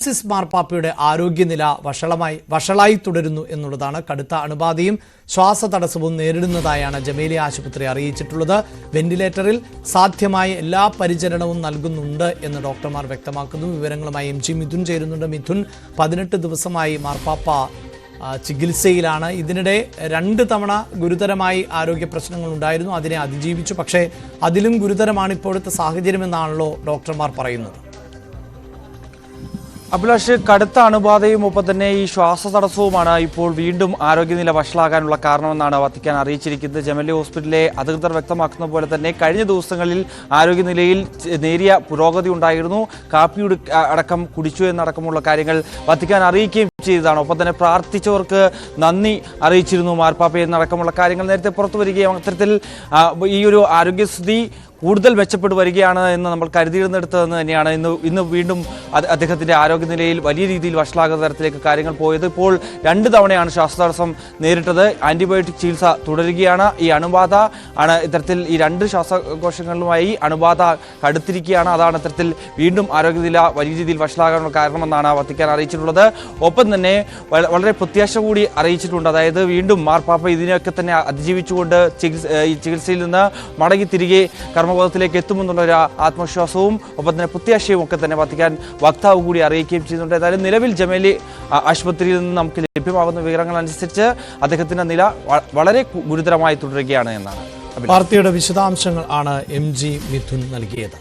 Francis മാർപ്പാപ്പയുടെ ആരോഗ്യനില വഷളായി തുടരുന്നു എന്നുള്ളതാണ്. കടുത്ത അണുബാധയും ശ്വാസതടസ്സവും നേരിടുന്നതായാണ് ജമേലി ആശുപത്രി അറിയിച്ചിട്ടുള്ളത്. വെന്റിലേറ്ററിൽ സാധ്യമായ എല്ലാ പരിചരണവും നൽകുന്നുണ്ട് എന്ന് ഡോക്ടർമാർ വ്യക്തമാക്കുന്നു. വിവരങ്ങളുമായി എം ജി മിഥുൻ ചേരുന്നുണ്ട്. മിഥുൻ, 18 ദിവസമായി മാർപ്പാപ്പ ചികിത്സയിലാണ്. ഇതിനിടെ 2 തവണ ഗുരുതരമായി ആരോഗ്യ പ്രശ്നങ്ങൾ ഉണ്ടായിരുന്നു. അതിനെ അതിജീവിച്ചു. പക്ഷേ അതിലും ഗുരുതരമാണ് ഇപ്പോഴത്തെ സാഹചര്യമെന്നാണല്ലോ ഡോക്ടർമാർ പറയുന്നത്. അഭിലാഷ്, കടുത്ത അണുബാധയും ഒപ്പം തന്നെ ഈ ശ്വാസതടസ്സവുമാണ് ഇപ്പോൾ വീണ്ടും ആരോഗ്യനില വഷളാകാനുള്ള കാരണമെന്നാണ് വത്തിക്കാൻ അറിയിച്ചിരിക്കുന്നത്. ജമേലി ഹോസ്പിറ്റലിലെ അധികൃതർ വ്യക്തമാക്കുന്ന പോലെ തന്നെ കഴിഞ്ഞ ദിവസങ്ങളിൽ ആരോഗ്യനിലയിൽ നേരിയ പുരോഗതി ഉണ്ടായിരുന്നു. കാപ്പി അടക്കം കുടിച്ചു എന്നടക്കമുള്ള കാര്യങ്ങൾ വത്തിക്കാൻ അറിയിക്കുകയും ചെയ്തതാണ്. ഒപ്പം തന്നെ പ്രാർത്ഥിച്ചവർക്ക് നന്ദി അറിയിച്ചിരുന്നു മാർപ്പാപ്പ എന്നടക്കമുള്ള കാര്യങ്ങൾ നേരത്തെ പുറത്തു വരികയും അത്തരത്തിൽ ഈ ഒരു ആരോഗ്യസ്ഥിതി കൂടുതൽ മെച്ചപ്പെട്ടു വരികയാണ് എന്ന് നമ്മൾ കരുതിയിരുന്നെടുത്തതെന്ന് തന്നെയാണ്. ഇന്ന് വീണ്ടും അദ്ദേഹത്തിൻ്റെ ആരോഗ്യനിലയിൽ വലിയ രീതിയിൽ വഷളാകുന്ന തരത്തിലേക്ക് കാര്യങ്ങൾ പോയത്. ഇപ്പോൾ 2 തവണയാണ് ശ്വാസതടസ്സം നേരിട്ടത്. ആൻറ്റിബയോട്ടിക് ചികിത്സ തുടരുകയാണ്. ഈ അണുബാധ ആണ് ഇത്തരത്തിൽ ഈ 2 ശ്വാസകോശങ്ങളിലുമായി അണുബാധ കടുത്തിരിക്കുകയാണ്. അതാണ് ഇത്തരത്തിൽ വീണ്ടും ആരോഗ്യനില വലിയ രീതിയിൽ വഷളാകാനുള്ള കാരണമെന്നാണ് വത്തിക്കാൻ അറിയിച്ചിട്ടുള്ളത്. ഒപ്പം തന്നെ വളരെ പ്രത്യാശ കൂടി അറിയിച്ചിട്ടുണ്ട്. അതായത് വീണ്ടും മാർപ്പാപ്പ ഇതിനെയൊക്കെ തന്നെ അതിജീവിച്ചുകൊണ്ട് ഈ ചികിത്സയിൽ നിന്ന് മടങ്ങി തിരികെ കർമ്മപഥത്തിലേക്ക് എത്തുമെന്നുള്ള ഒരു ആത്മവിശ്വാസവും ഒപ്പം തന്നെ പ്രത്യാശയും ഒക്കെ തന്നെ വത്തിക്കാൻ വക്താവ് കൂടി അറിയിക്കുകയും ചെയ്യുന്നുണ്ട്. ഏതായാലും നിലവിൽ ജമേലി ആശുപത്രിയിൽ നിന്ന് നമുക്ക് ലഭ്യമാകുന്ന വിവരങ്ങൾ അനുസരിച്ച് അദ്ദേഹത്തിന്റെ നില വളരെ ഗുരുതരമായി തുടരുകയാണ് എന്നാണ്. വാർത്തയുടെ വിശദാംശങ്ങൾ ആണ് എം ജി മിഥുൻ നൽകിയത്.